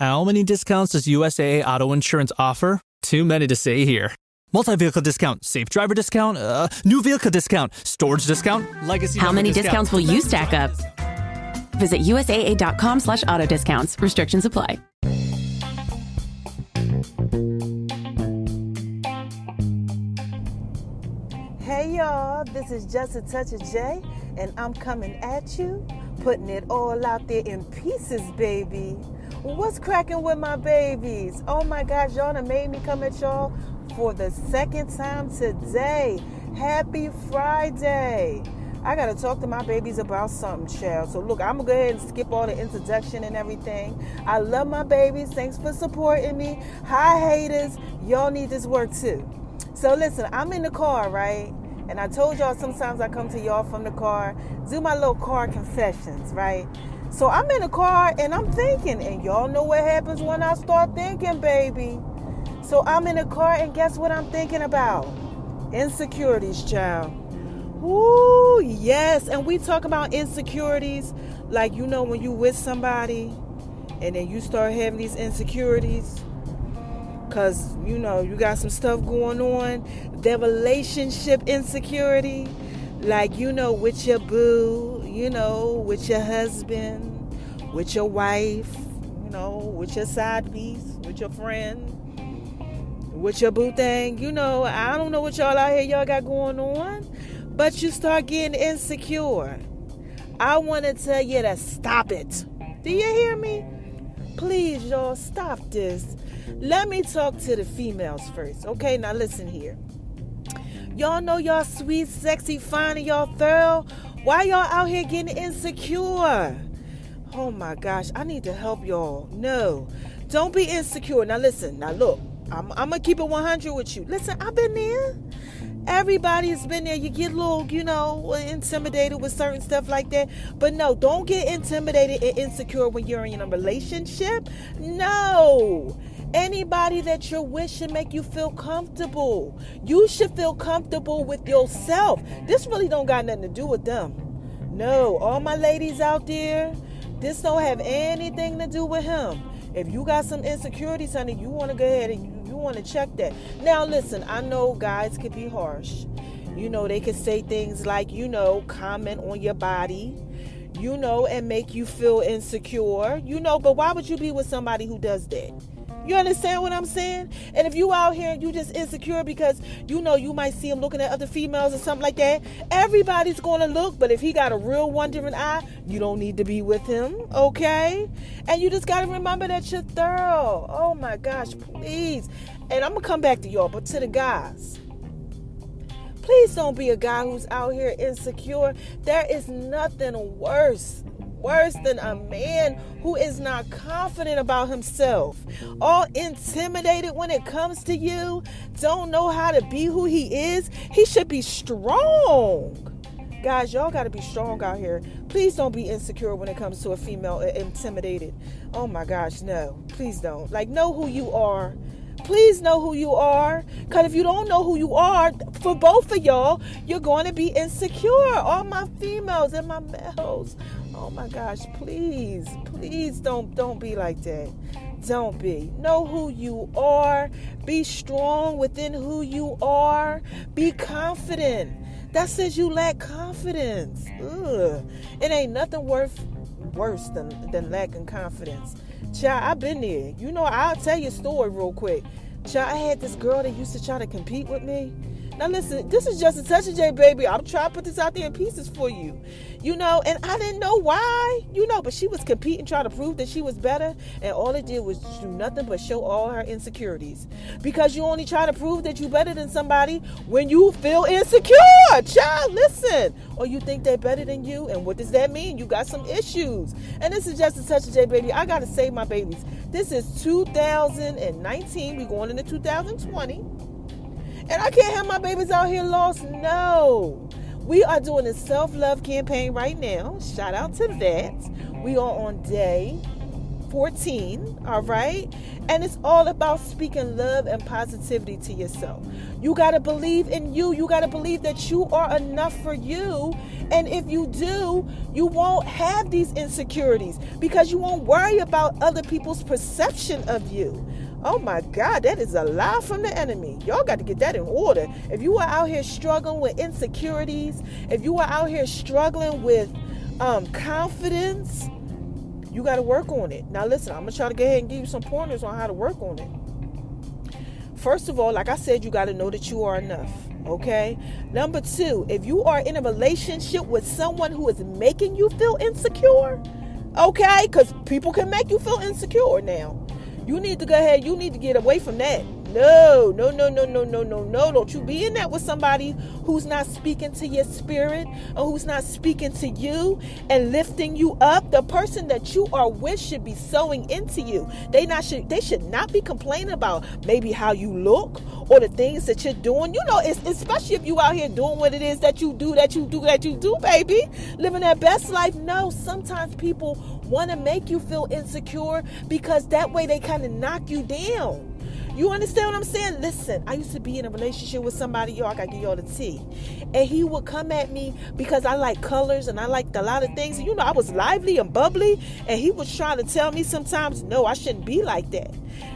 How many discounts does USAA Auto Insurance offer? Too many to say here. Multi-vehicle discount, safe driver discount, new vehicle discount, storage discount, legacy. How many discounts will you stack up? Visit USAA.com/auto discounts. Restrictions apply. Hey y'all, this is Just a Touch of J, and I'm coming at you, putting it all out there in pieces, baby. What's cracking with my babies? Oh my gosh, y'all done made me come at y'all for the second time today. Happy Friday. I gotta talk to my babies about something, child. So look, I'm gonna go ahead and skip all the introduction and everything. I love my babies. Thanks for supporting me. Hi haters, y'all need this work too. So listen, I'm in the car, right? And I told y'all sometimes I come to y'all from the car, do my little car confessions, right? So I'm in the car and I'm thinking, and y'all know what happens when I start thinking, baby. So I'm in the car and guess what I'm thinking about? Insecurities, child. Ooh, yes. And we talk about insecurities like, you know, when you with somebody and then you start having these insecurities because, you know, you got some stuff going on. Their relationship insecurity, like, you know, with your boo, you know, with your husband, with your wife, you know, with your side piece, with your friend, with your boo thing. You know, I don't know what y'all out here y'all got going on, but you start getting insecure. I want to tell you to stop it. Do you hear me? Please, y'all, stop this. Let me talk to the females first. Okay, now listen here. Y'all know y'all sweet, sexy, fine, and y'all thorough. Why y'all out here getting insecure? Oh my gosh, I need to help y'all. No, don't be insecure. Now listen, now look, I'm going to keep it 100 with you. Listen, I've been there. Everybody's been there. You get a little, you know, intimidated with certain stuff like that. But no, don't get intimidated and insecure when you're in a relationship. No. Anybody that you're with should make you feel comfortable. You should feel comfortable with yourself. This really don't got nothing to do with them. No, all my ladies out there, this don't have anything to do with him. If you got some insecurities, honey, you want to go ahead and you want to check that. Now, listen, I know guys could be harsh. You know, they could say things like, you know, comment on your body, you know, and make you feel insecure, you know, but why would you be with somebody who does that? You understand what I'm saying? And if you out here and you just insecure because, you know, you might see him looking at other females or something like that, everybody's going to look. But if he got a real wondering eye, you don't need to be with him, okay? And you just got to remember that you're thorough. Oh, my gosh, please. And I'm going to come back to y'all, but to the guys. Please don't be a guy who's out here insecure. There is nothing worse than a man who is not confident about himself, all intimidated when it comes to you, don't know how to be who he is. He should be strong. Guys, y'all got to be strong out here. Please don't be insecure when it comes to a female intimidated. Oh my gosh, no. Please don't. Like, know who you are. Please know who you are. Because if you don't know who you are, for both of y'all, you're going to be insecure. All my females and my males. Oh my gosh, please don't be like that. Don't be. Know who you are. Be strong within who you are. Be confident. That says you lack confidence. Ugh. It ain't nothing worse than lacking confidence. Child, I've been there. You know, I'll tell you a story real quick. Child, I had this girl that used to try to compete with me. Now listen, this is Just a Touch of J, baby. I'm trying to put this out there in pieces for you. You know, and I didn't know why, you know, but she was competing, trying to prove that she was better. And all it did was do nothing but show all her insecurities. Because you only try to prove that you're better than somebody when you feel insecure. Child, listen. Or you think they're better than you. And what does that mean? You got some issues. And this is Just a Touch of J, baby. I got to save my babies. This is 2019. We're going into 2020. And I can't have my babies out here lost. No. We are doing a self-love campaign right now. Shout out to that. We are on day 14, all right? And it's all about speaking love and positivity to yourself. You got to believe in you. You got to believe that you are enough for you. And if you do, you won't have these insecurities because you won't worry about other people's perception of you. Oh my God, that is a lie from the enemy. Y'all got to get that in order. If you are out here struggling with insecurities, if you are out here struggling with confidence, you got to work on it. Now listen, I'm going to try to go ahead and give you some pointers on how to work on it. First of all, like I said, you got to know that you are enough. Okay. Number 2, if you are in a relationship with someone who is making you feel insecure, okay, because people can make you feel insecure now. You need to go ahead. You need to get away from that. No. Don't you be in that with somebody who's not speaking to your spirit or who's not speaking to you and lifting you up. The person that you are with should be sowing into you. They should not be complaining about maybe how you look or the things that you're doing. You know, especially if you out here doing what it is that you do, baby. Living that best life. No, sometimes people want to make you feel insecure because that way they kind of knock you down. You understand what I'm saying? Listen, I used to be in a relationship with somebody, I gotta give y'all the tea. And he would come at me because I like colors and I liked a lot of things. And I was lively and bubbly. And he was trying to tell me sometimes, no, I shouldn't be like that.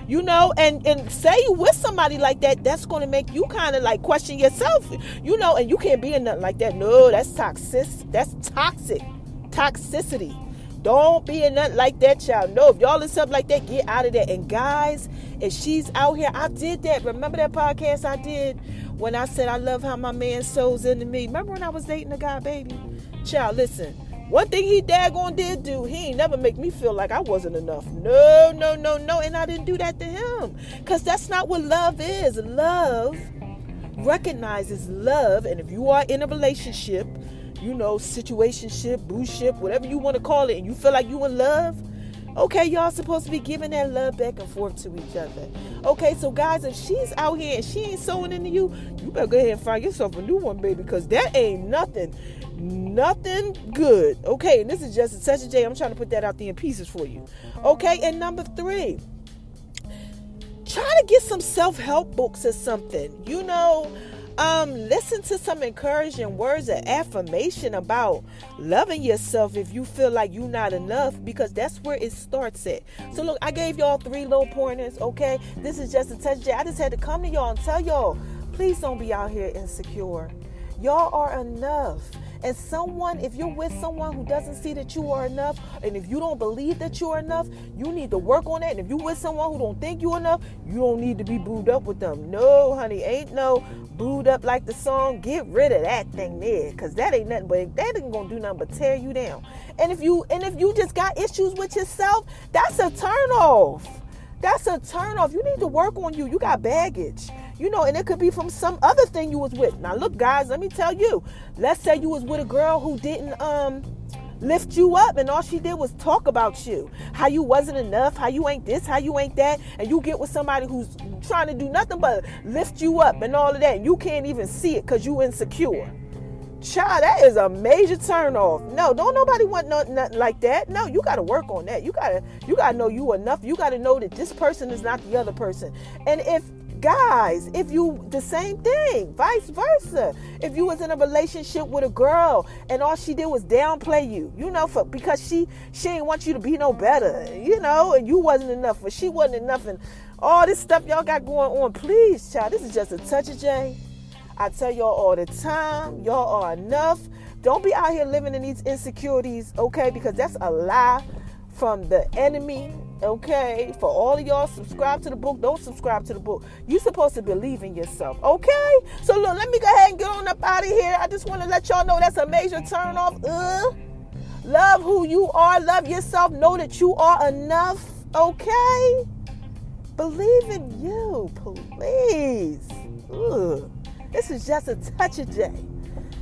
And say you with somebody like that, that's going to make you kind of like question yourself, and you can't be in nothing like that. No, that's toxic. That's toxicity. Don't be in nothing like that, child. No, if y'all in something like that, get out of there. And guys, if she's out here, I did that. Remember that podcast I did when I said I love how my man sows into me? Remember when I was dating a guy, baby? Child, listen. One thing he daggone did do, he ain't never make me feel like I wasn't enough. No. And I didn't do that to him. Because that's not what love is. Love recognizes love. And if you are in a relationship, situationship, booship, whatever you want to call it, and you feel like you in love, okay, y'all supposed to be giving that love back and forth to each other. Okay, so guys, if she's out here and she ain't sewing into you, you better go ahead and find yourself a new one, baby, because that ain't nothing good. Okay, and this is just such a J. I'm trying to put that out there in pieces for you. Okay, and number 3, try to get some self-help books or something. Listen to some encouraging words of affirmation about loving yourself if you feel like you're not enough, because that's where it starts at. So look, I gave y'all 3 little pointers, okay? This is just a touch J. I just had to come to y'all and tell y'all, please don't be out here insecure. Y'all are enough. And if you're with someone who doesn't see that you are enough, and if you don't believe that you are enough, you need to work on that. And if you're with someone who don't think you're enough, you don't need to be booed up with them. No, honey, ain't no booed up like the song. Get rid of that thing there, because that ain't nothing but that ain't gonna do nothing but tear you down. And if you just got issues with yourself, that's a turn off. That's a turn off. You need to work on you. You got baggage. And it could be from some other thing you was with. Now, look, guys, let me tell you. Let's say you was with a girl who didn't lift you up, and all she did was talk about you. How you wasn't enough, how you ain't this, how you ain't that. And you get with somebody who's trying to do nothing but lift you up and all of that. And you can't even see it because you insecure. Child, that is a major turn off. No, don't nobody want nothing like that. No, you got to work on that. You got to know you enough. You got to know that this person is not the other person. And if you the same thing, vice versa. If you was in a relationship with a girl and all she did was downplay you, because she didn't want you to be no better, and you wasn't enough, or she wasn't enough, and all this stuff y'all got going on, please, child, this is just a touch of J. I tell y'all all the time, y'all are enough. Don't be out here living in these insecurities, okay? Because that's a lie from the enemy, okay? For all of y'all, subscribe to the book. Don't subscribe to the book. You're supposed to believe in yourself, okay? So look, let me go ahead and get on up out of here. I just want to let y'all know that's a major turn off. Love who you are. Love yourself. Know that you are enough, okay? Believe in you, please. This is just a touch of J.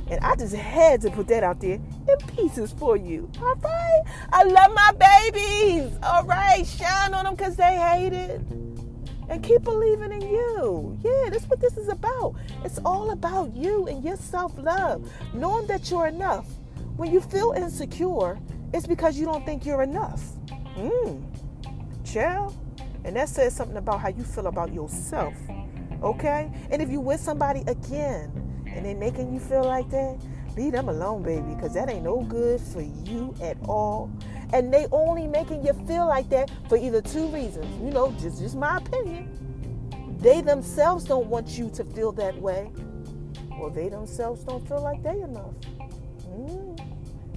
And I just had to put that out there in pieces for you. All right? I love my babies. All right? Shine on them because they hate it. And keep believing in you. Yeah, that's what this is about. It's all about you and your self-love. Knowing that you're enough. When you feel insecure, it's because you don't think you're enough. child. And that says something about how you feel about yourself. Okay? And if you with somebody again and they making you feel like that, leave them alone, baby, because that ain't no good for you at all. And they only making you feel like that for either two reasons. You know, just my opinion. They themselves don't want you to feel that way. Or they themselves don't feel like they enough.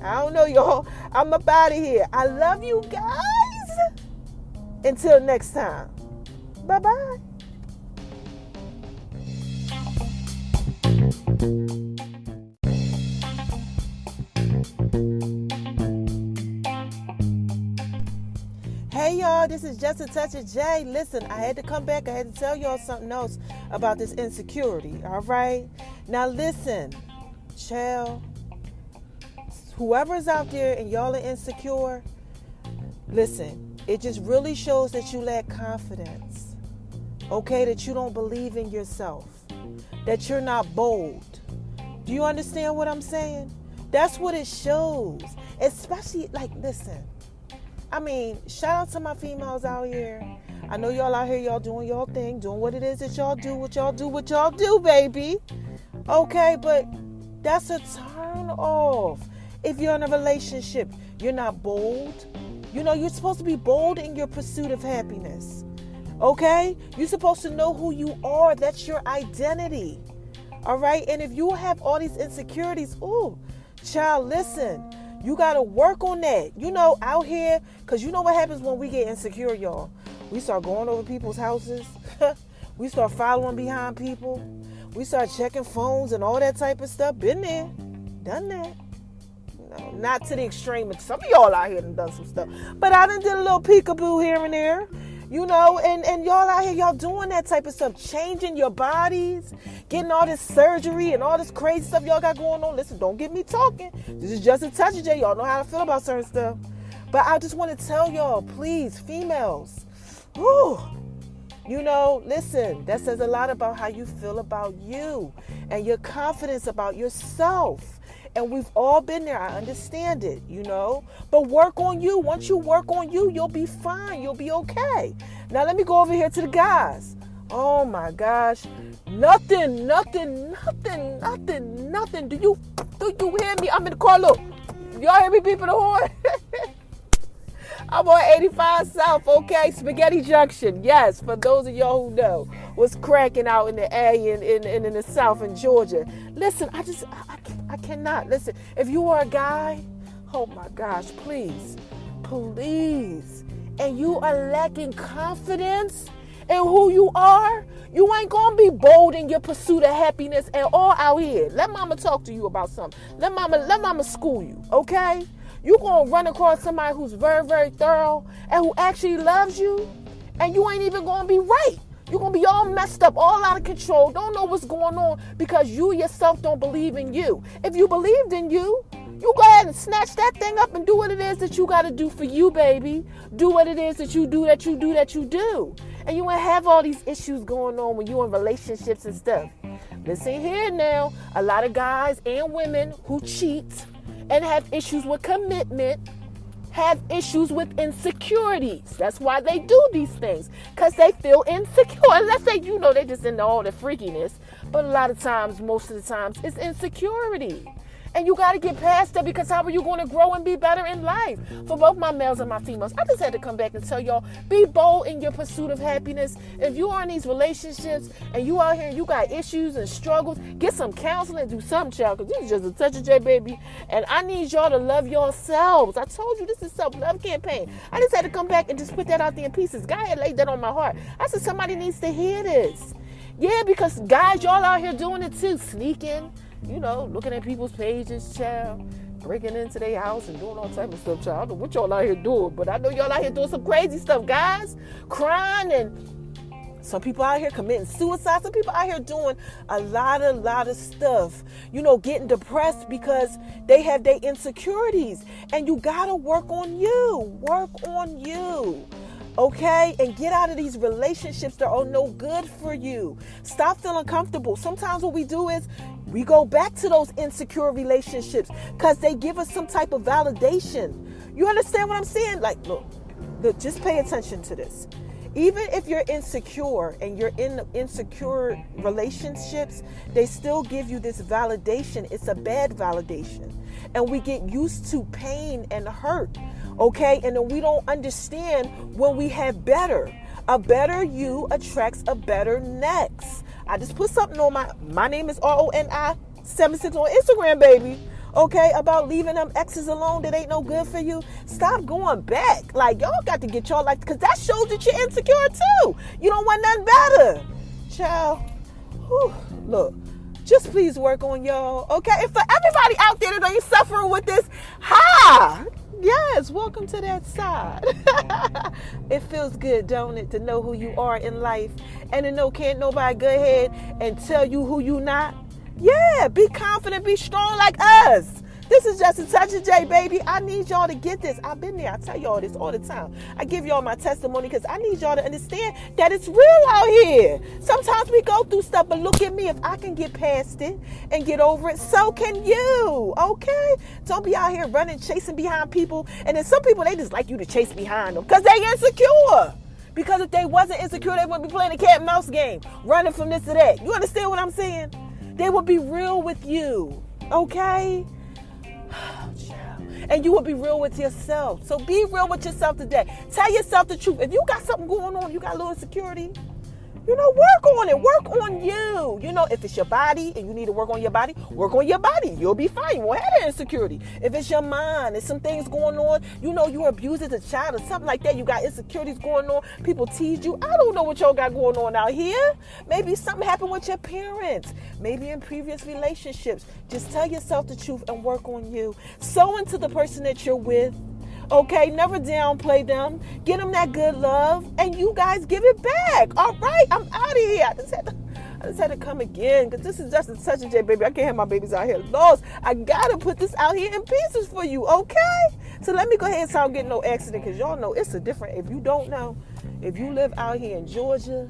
I don't know, y'all. I'm up out of here. I love you guys. Until next time. Bye-bye. Hey y'all, this is Just a Touch of J. Listen, I had to come back. I had to tell y'all something else about this insecurity, all right? Now listen, child, whoever's out there and y'all are insecure, listen, it just really shows that you lack confidence, okay? That you don't believe in yourself, that you're not bold. Do you understand what I'm saying? That's what it shows, especially, like, listen, I mean, shout out to my females out here. I know y'all out here, y'all doing y'all thing, doing what it is that y'all do, what y'all do, baby. Okay, but that's a turn off. If you're in a relationship, you're not bold. You know, you're supposed to be bold in your pursuit of happiness. Okay? You're supposed to know who you are. That's your identity. All right? And if you have all these insecurities, ooh, child, listen. You got to work on that. You know, out here, because you know what happens when we get insecure, y'all. We start going over people's houses. We start following behind people. We start checking phones and all that type of stuff. Been there. Done that. No, not to the extreme. Some of y'all out here done some stuff. But I done did a little peekaboo here and there. You know, and y'all out here, y'all doing that type of stuff. Changing your bodies. Getting all this surgery and all this crazy stuff y'all got going on. Listen, don't get me talking. This is Just a Touch of J. Y'all know how I feel about certain stuff. But I just want to tell y'all, please, females. Whew, you know, listen, that says a lot about how you feel about you and your confidence about yourself. And we've all been there. I understand it, you know. But work on you. Once you work on you, you'll be fine. You'll be okay. Now, let me go over here to the guys. Oh, my gosh. Nothing. Do you hear me? I'm in the car. Look. Y'all hear me beeping the horn? I'm on 85 South, okay? Spaghetti Junction. Yes, for those of y'all who know what's cracking out in the area in the South in Georgia. Listen, I cannot. Listen, if you are a guy, oh my gosh, please. And you are lacking confidence in who you are, you ain't gonna be bold in your pursuit of happiness and all out here. Let mama talk to you about something. Let mama school you, okay? You gonna run across somebody who's very, very thorough and who actually loves you, and you ain't even gonna be right. You're gonna be all messed up, all out of control, don't know what's going on because you yourself don't believe in you. If you believed in you, you go ahead and snatch that thing up and do what it is that you gotta do for you, baby. Do what it is that you do. And you won't have all these issues going on when you're in relationships and stuff. Listen here now, a lot of guys and women who cheat and have issues with commitment have issues with insecurities. That's why they do these things, because they feel insecure. Let's say, you know, they just into all the freakiness, but a lot of times, most of the times, it's insecurity. And you got to get past that, because how are you going to grow and be better in life? For both my males and my females, I just had to come back and tell y'all, be bold in your pursuit of happiness. If you are in these relationships and you out here and you got issues and struggles, get some counseling, do something, child, because this is Just a Touch of J, baby. And I need y'all to love yourselves. I told you this is self-love campaign. I just had to come back and just put that out there in pieces. God had laid that on my heart. I said somebody needs to hear this. Yeah, because guys, y'all out here doing it too, sneaking. You know, looking at people's pages, child, breaking into their house and doing all type of stuff, child. I don't know what y'all out here doing, but I know y'all out here doing some crazy stuff, guys. Crying, and some people out here committing suicide. Some people out here doing a lot of stuff. You know, getting depressed because they have their insecurities. And you gotta work on you. Work on you. Okay? And get out of these relationships that are no good for you. Stop feeling comfortable. Sometimes what we do is we go back to those insecure relationships because they give us some type of validation. You understand what I'm saying? Like, look, Look, just pay attention to this. Even if you're insecure and you're in insecure relationships, they still give you this validation. It's a bad validation. And we get used to pain and hurt, okay? And then we don't understand when we have better. A better you attracts a better next. I just put something on my name is RONI76 on Instagram, baby. Okay, about leaving them exes alone that ain't no good for you. Stop going back. Like, y'all got to get y'all like, because that shows that you're insecure too. You don't want nothing better. Child, look, just please work on y'all, okay? And for everybody out there that ain't suffering with this, yes, welcome to that side. It feels good, don't it, to know who you are in life and to know can't nobody go ahead and tell you who you not. Yeah, be confident, be strong like us. This is Just a Touch of J, baby. I need y'all to get this. I've been there. I tell y'all this all the time. I give y'all my testimony because I need y'all to understand that it's real out here. Sometimes we go through stuff, but look at me. If I can get past it and get over it, so can you, okay? Don't be out here running, chasing behind people. And then some people, they just like you to chase behind them because they insecure. Because if they wasn't insecure, they wouldn't be playing the cat and mouse game, running from this to that. You understand what I'm saying? They will be real with you, okay? And you will be real with yourself. So be real with yourself today. Tell yourself the truth. If you got something going on, you got a little insecurity, work on it. Work on you. If it's your body and you need to work on your body, work on your body. You'll be fine. You won't have that insecurity. If it's your mind, there's some things going on, you were abused as a child or something like that, you got insecurities going on, people teased you. I don't know what y'all got going on out here. Maybe something happened with your parents. Maybe in previous relationships. Just tell yourself the truth and work on you. Sow into the person that you're with. Okay, never downplay them. Get them that good love, and you guys give it back. All right, I'm out of here. I just had to come again because this is Just a Touch of J, baby. I can't have my babies out here lost. I gotta put this out here in pieces for you, okay? So let me go ahead and start getting no accident because y'all know it's a different. If you don't know, if you live out here in Georgia,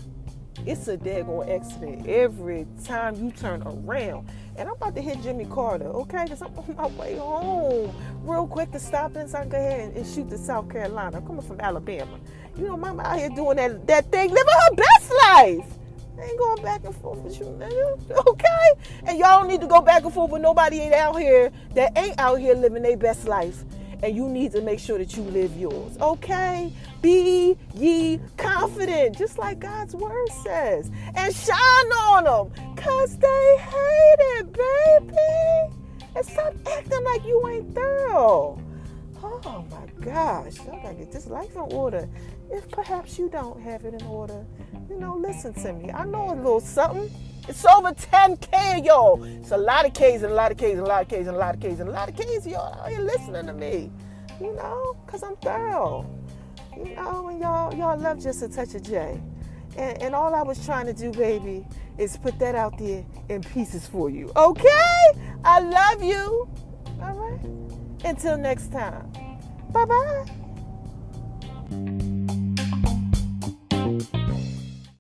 it's a daggone accident every time you turn around. And I'm about to hit Jimmy Carter, okay? Because I'm on my way home real quick to stop in so I can go ahead and shoot to South Carolina. I'm coming from Alabama. Mama out here doing that thing, living her best life. I ain't going back and forth with you, nigga, okay? And y'all don't need to go back and forth with nobody ain't out here that ain't out here living their best life. And you need to make sure that you live yours, okay? Be ye confident, just like God's word says. And shine on them, because they hate it, baby. And stop acting like you ain't thorough. Oh, my gosh. I got to get this life in order. If perhaps you don't have it in order, listen to me. I know a little something. It's over 10K, y'all. It's a lot of K's and a lot of K's and a lot of K's and a lot of K's and a lot of K's, y'all out here listening to me. Because I'm thorough. And y'all love Just a Touch of J. And all I was trying to do, baby, is put that out there in pieces for you. Okay? I love you. All right? Until next time. Bye-bye.